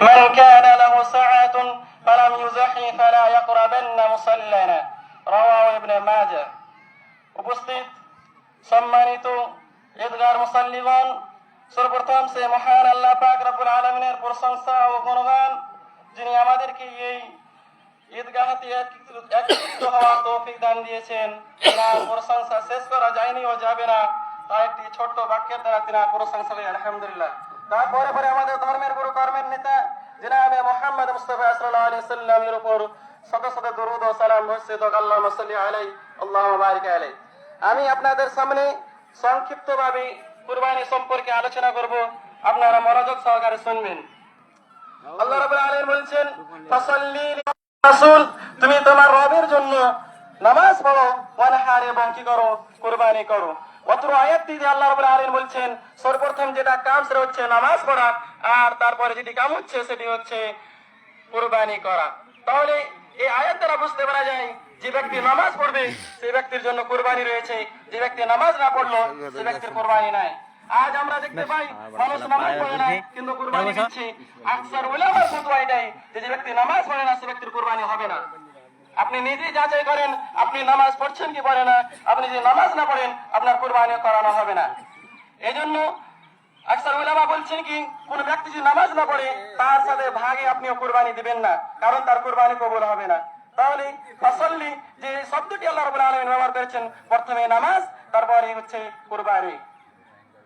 মান কানা লাহু সাআতুন ফালাম ইউযাহি ফালা ইয়াকরাবান্না মুসাল্লানা, রাওয়াহু ইবনে মাজাহ। উপস্থিত সম্মানিত ঈদগার মুসাল্লিগণ, সর্বপ্রথম সে মহান আল্লাহ পাক রব্বুল আলামিনের প্রশংসা ও গুণগান, যিনি আমাদেরকে এই ঈদগাহতে একত্রিত হওয়ার তৌফিক দান দিয়েছেন। তার প্রশংসা শেষ করা যায়নি ও যাবে না, তা একটি ছোট্ট বাক্যের দ্বারা তিনি প্রশংসা করি আলহামদুলিল্লাহ। তারপরে পরে আমাদের ধর্মের গুরু কর্মের নেতা জনাবে মুহাম্মদ মুস্তাফা সাল্লাল্লাহু আলাইহি সাল্লামের উপর শত শত দরুদ ও সালাম বর্ষিত হোক। আল্লাহুম্মা সাল্লি আলাইহি আল্লাহুম্মা বারিক আলাইহি। আমি আপনাদের সামনে সংক্ষিপ্তভাবে কুরবানি সম্পর্কে আলোচনা করব, আপনারা মনোযোগ সহকারে শুনবেন। আল্লাহ রাব্বুল আলামিন বলেন, ফাসাল্লি রাসূল, তুমি তোমার রবের জন্য নামাজ পড়ো, ওয়ানহার, এবং কি করো, কুরবানি করো। অত্র আয়াতটি যে আল্লাহ রাব্বুল আলামিন বলছেন, সর্বপ্রথম যেটা কাজ সেটা হচ্ছে নামাজ পড়া, আর তারপরে যেটি কাম হচ্ছে সেটি হচ্ছে কুরবানি করা। তাহলে এই আয়াত দ্বারা বুঝতে পারা যায় যে ব্যক্তি নামাজ পড়বে সেই ব্যক্তির জন্য কুরবানি রয়েছে, যে ব্যক্তি নামাজ না পড়লো সে ব্যক্তির কুরবানি নাই। আজ আমরা দেখতে পাই মানুষ নামাজ পড়ে না কিন্তু কুরবানি দিচ্ছে। আকসার উলামার ফতোয়া এটাই যে ব্যক্তি নামাজ পড়ে না সে ব্যক্তির কুরবানি হবে না। আপনি নিজেই যাচাই করেন আপনি নামাজ পড়ছেন কি পড়ে না। আপনি যদি নামাজ না পড়েন আপনার কুরবানি করানো হবে না। এজন্য আকসার উলামা বলছেন কি, কোন ব্যক্তি যদি নামাজ না পড়ে তার সাথে ভাগে আপনিও কুরবানি দিবেন না, কারণ তার কুরবানি কবুল হবে না। তাহলে ফাসাল্লি যে শব্দটি আল্লাহ রাব্বুল আলামিন ব্যবহার করেছেন, প্রথমে নামাজ, তারপরে হচ্ছে কুরবানি।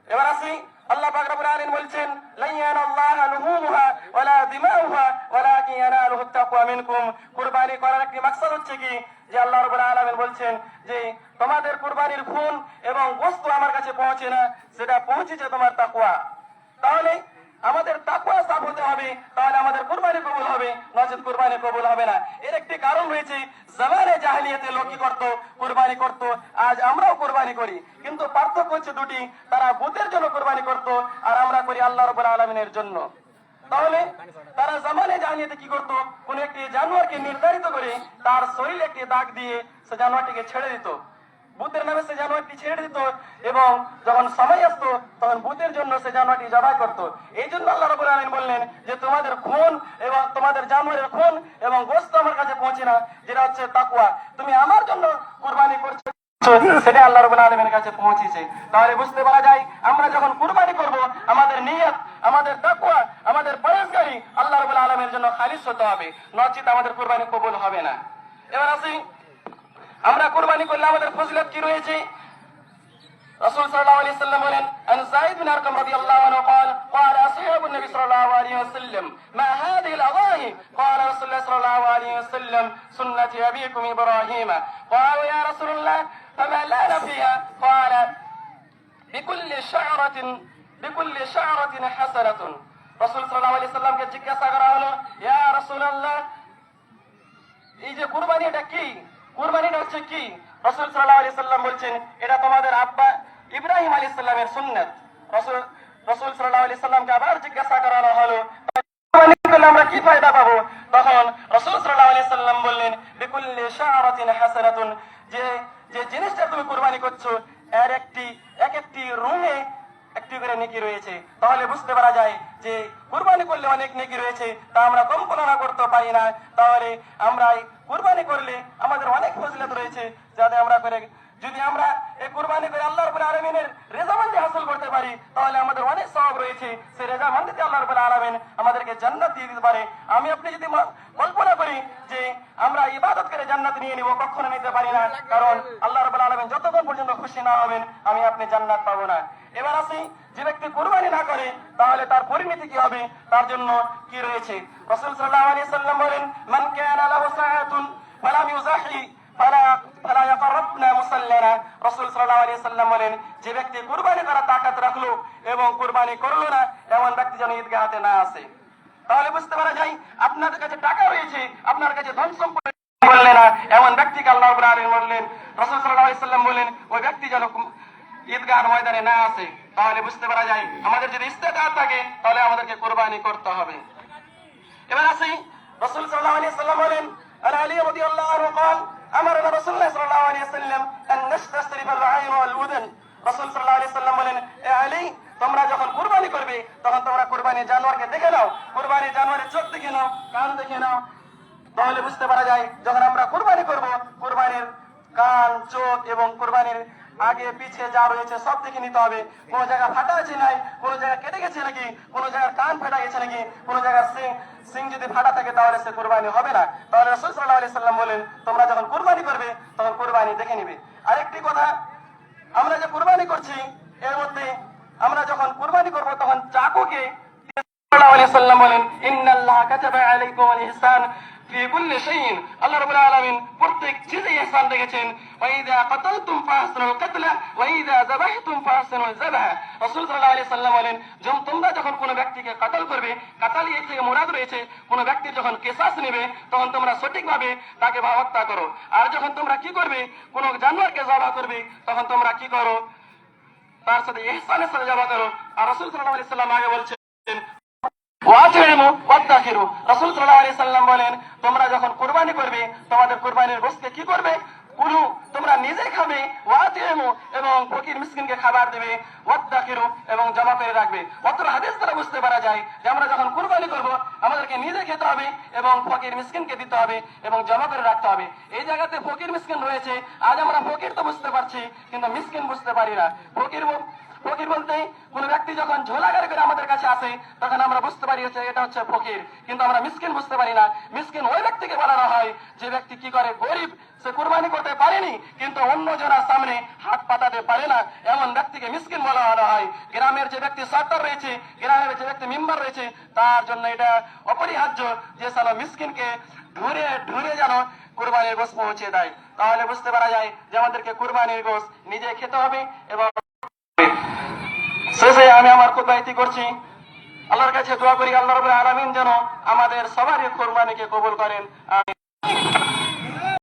এবার আসি, আল্লাহ পাক রব্বুল আলামিন বলছেন, লা ইয়ানাল্লাহু লুহুমুহা ওয়ালা দিমাউহা ওয়ালাকিন ইয়ানালুহু তাকওয়া মিনকুম। কুরবানি করার একটি মাকসাদ হচ্ছে কি, যে আল্লাহ রাব্বুল আলামিন বলছেন যে তোমাদের কুরবানির খুন এবং গোশত আমার কাছে পৌঁছে না, সেটা পৌঁছেছে তোমার তাকওয়া। তাহলে আমাদের তাকওয়া সাফ হতে হবে, তাহলে আমাদের কুরবানি কবুল হবে, নচেত কুরবানি কবুল হবে না। এর একটি কারণ রয়েছে, জামানে জাহেলিয়াতে লোক কি করতো, কুরবানি করতো। আজ আমরাও কুরবানি করি, কিন্তু পার্থক্য হচ্ছে দুটি, তারা বুতের জন্য কুরবানি করতো আর আমরা করি আল্লাহ রাব্বুল আলামিনের জন্য। তাহলে তারা জামানে জাহেলিয়াতে কি করতো, কোন একটি জানোয়ারকে নির্ধারিত করে তার শরীরে একটি দাগ দিয়ে সে জানোয়ারটিকে ছেড়ে দিত, বুতের নামে সে জানোয়ারটি ছেড়ে দিত, এবং যখন সময় আসতো তখন বুতের জন্য সে জানোয়ারটি জবাই করতো। এই জন্য আল্লাহ রাব্বুল আলামিন বললেন যে তোমাদের খুন এবং তোমাদের জানোয়ারের খুন এবং গোশত আমার কাছে পৌঁছে না, যেটা হচ্ছে তাকওয়া। তুমি আমার জন্য কুরবানি করছো, সেটা আল্লাহ রাব্বুল আলামিনের কাছে পৌঁছেছে। তাহলে বুঝতে পারা যায় আমরা যখন কুরবানি করব আমাদের নিয়ত, আমাদের তাকওয়া, আমাদের পরহেজগারি আল্লাহ রাব্বুল আলামিনের জন্য খালিস হতে হবে, নচেত আমাদের কুরবানি কবুল হবে না। এবার আসি, আমরা কুরবানি করলে আমাদের ফজিলত কি রয়েছে। রাসূল সাল্লাল্লাহু আলাইহি ওয়াসাল্লাম বলেন, আন যায়েদ বিন আরকাম রাদিয়াল্লাহু আনহু قال قال اصحاب النبي صلى الله عليه وسلم ما هذه الاضاحي قال رسول الله صلى الله عليه وسلم سنة ابيكم ابراهيم قالوا يا رسول الله فما لنا فيها قال بكل شعرة حسنة। রাসূল সাল্লাল্লাহু আলাইহি ওয়াসাল্লামকে জিজ্ঞাসা করা হলো, ইয়া রাসূলুল্লাহ, এই যে কুরবানি এটা কি, কুরবানিটা হচ্ছে কি? রাসূল সাল্লাল্লাহু আলাইহি ওয়াসাল্লাম বলছেন, এটা তোমাদের আব্বা ইব্রাহিম আলাইহিস সালামের সুন্নাত। রাসূল সাল্লাল্লাহু আলাইহি ওয়াসাল্লামকে আবার জিজ্ঞাসা করা হলো, কুরবানি করলে আমরা কি ফায়দা পাবো? তখন রাসূল সাল্লাল্লাহু আলাইহি ওয়াসাল্লাম বললেন, বিকুল্লি শাআরাতিন হাসানাতুন, যে যে জিনিসটা তুমি কুরবানি করছো এর এক একটি রুমে একটি করে নেকি রয়েছে। তাহলে বুঝতে পারা যায় যে কুরবানি করলে অনেক নেকি রয়েছে, তা আমরা কম কল্পনা করতে পারি না। তাহলে আমরা কুরবানি করলে আমাদের অনেক ফজিলত রয়েছে, যাতে আমরা করে যদি আমরা এই কুরবানি করে আল্লাহ রাব্বুল আলামিনের রেজামন্দি হাসিল করতে পারি তাহলে আমাদের অনেক সওয়াব রয়েছে। সেই রেজামন্দিতে আল্লাহ রাব্বুল আলামিন আমাদেরকে জান্নাত দিয়ে দিতে পারে। আমি আপনি যদি কল্পনা করি যে আমরা ইবাদত করে জান্নাত নিয়ে নিব, কখনো নিতে পারি না, কারণ আল্লাহ রাব্বুল আলামিন যতক্ষণ পর্যন্ত খুশি না হবেন আমি আপনি জান্নাত পাবো না। এবার আসি, যে ব্যক্তি কুরবানি না করে তাহলে তার পরিণতি কি হবে, তার জন্য কি রয়েছে। রাসূল সাল্লাল্লাহু আলাইহি ওয়াসাল্লাম বলেন, মান কানা লাহু সাআতুন ফালাম ইউযাহি ফালা ইয়াকরাবনা মুসাল্লানা। রাসূল সাল্লাল্লাহু আলাইহি ওয়াসাল্লাম বলেন, যে ব্যক্তি কুরবানি করার তাকাত রাখলো এবং কুরবানি করলো না, এমন ব্যক্তি যেন ঈদগাহতে না আসে। তাহলে বুঝতে পারা যায় আপনার কাছে টাকা রয়েছে, আপনার কাছে ধন সম্পদ বললেন না, এমন ব্যক্তিকে আল্লাহ রাব্বুল আলামিন বললেন, রাসূল সাল্লাল্লাহু আলাইহি ওয়াসাল্লাম বলেন ওই ব্যক্তি যেন ঈদগাহ ময়দানে না আসে। তাহলে বুঝতে পারা যায় আমাদের যদি ইস্তেতাআত থাকে তাহলে আমাদেরকে কুরবানি করতে হবে। এবার আসি, রাসূল সাল্লাল্লাহু আলাইহি ওয়াসাল্লাম বলেন, আন আলী রাদিয়াল্লাহু আনহু قال আমারনা রাসূলুল্লাহ সাল্লাল্লাহু আলাইহি ওয়াসাল্লাম আন নাস্তাসরিফ আল-আইন ওয়াল উদন। রাসূল সাল্লাল্লাহু আলাইহি ওয়াসাল্লাম বলেন, এ আলী, তোমরা যখন কুরবানি করবে তখন তোমরা কুরবানির জানোয়ারকে দেখে নাও, কুরবানির জানোয়ারের চোখ দেখে নাও, কান দেখে নাও, তাহলে বুঝতে পারা যায় যখন আমরা কুরবানি করব কুরবানির কান, চোখ এবং কুরবানির আগে পিছে যা রয়েছে সব দেখে নিতে হবে। কোন জায়গা ফাটা আছে নাই, কোন জায়গা কেটে গেছে নাকি, কোন জায়গার কান ফাটা গেছে নাকি, কোন জায়গার সিং যদি ফাটা থাকে তাহলে সে কুরবানি হবে না। তাহলে রাসূল সাল্লাল্লাহু আলাইহি সাল্লাম বলেন তোমরা যখন কুরবানি করবে তখন কুরবানি দেখে নিবে। আরেকটি কথা, আমরা যে কুরবানি করছি এর মধ্যে আমরা যখন কুরবানি করব তখন চাকুকে সাল্লাল্লাহু আলাইহি সাল্লাম বলেন ইন্নাল্লাহা কাতাবা আলাইকুমুল ইহসান ফি কুল্লি শাইইন, আল্লাহ রাব্বুল আলামিন প্রত্যেক চিজে ইহসান রেখেছেন। ওয়া ইযা কাতালতুম ফাহসিনুল কাতলা ওয়া ইযা যাবাহতুম ফাহসিনুল যাবাহ। রাসূল সাল্লাল্লাহু আলাইহি সাল্লাম বলেন তোমরা যখন কোনো ব্যক্তিকে কাতাল করবে, কাতাল এর থেকে মুরাদ রয়েছে কোনো ব্যক্তির যখন কিসাস নেবে তখন তোমরা সঠিকভাবে তাকে হত্যা করো। আর যখন তোমরা কি করবে, কোনো জানোয়ারকে জবাহ করবে তখন তোমরা কি করো, তার সাথে ইহসানের সাথে জবাহ করো। আর রাসূল সাল্লাল্লাহু আলাইহি সাল্লাম আগে বলছেন রাসূল সাল্লাল্লাহু আলাইহি সাল্লাম বলেন তোমরা যখন কুরবানি করবে তোমাদের কুরবানির গোশতকে কি করবে, কুলু তোমরা নিজে খাবে, ওয়াতিমু এবং ফকির মিসকিনকে খাবার দেবে, ওয়াদাকিরু এবং জমা করে রাখবে। অত্র হাদিস দ্বারা বুঝতে পারা যায় যে আমরা যখন কুরবানি করব আমাদেরকে নিজে খেতে হবে এবং ফকির মিসকিনকে দিতে হবে এবং জমা করে রাখতে হবে। এই জায়গাতে ফকির মিসকিন রয়েছে, আজ আমরা ফকির তো বুঝতে পারছি কিন্তু মিসকিন বুঝতে পারি না। ফকির বলতে কোন ব্যক্তি যখন ঝোলাগাড়ি করে আমাদের কাছে আসে তখন আমরা বুঝতে পারি এটা হচ্ছে ফকির, কিন্তু আমরা মিসকিন বুঝতে পারি না। মিসকিন ওই ব্যক্তিকে বলানো হয় যে ব্যক্তি কি করে, গরিব, সে কুরবানি করতে পারেনি কিন্তু অন্য জনের সামনে হাত পাতাতে পারে না, এমন ব্যক্তিকে মিসকিন বলা হয়। গ্রামের যে ব্যক্তি সর্দার রয়েছে, গ্রামের যে ব্যক্তি মেম্বার রয়েছে তার জন্য এটা অপরিহার্য যে সালা মিসকিনকে ঢুরে ঢুরে যেন কুরবানির গোশত পৌঁছে দেয়। তাহলে বুঝতে পারা যায় যে আমাদেরকে কুরবানির গোশত নিজে খেতে হবে। এবং শেষে আমি আমার খুতবা ইতি করছি, আল্লাহর কাছে দোয়া করি আল্লাহ রাব্বুল আলামিন যেন আমাদের সবারই কুরবানিকে কবুল করেন।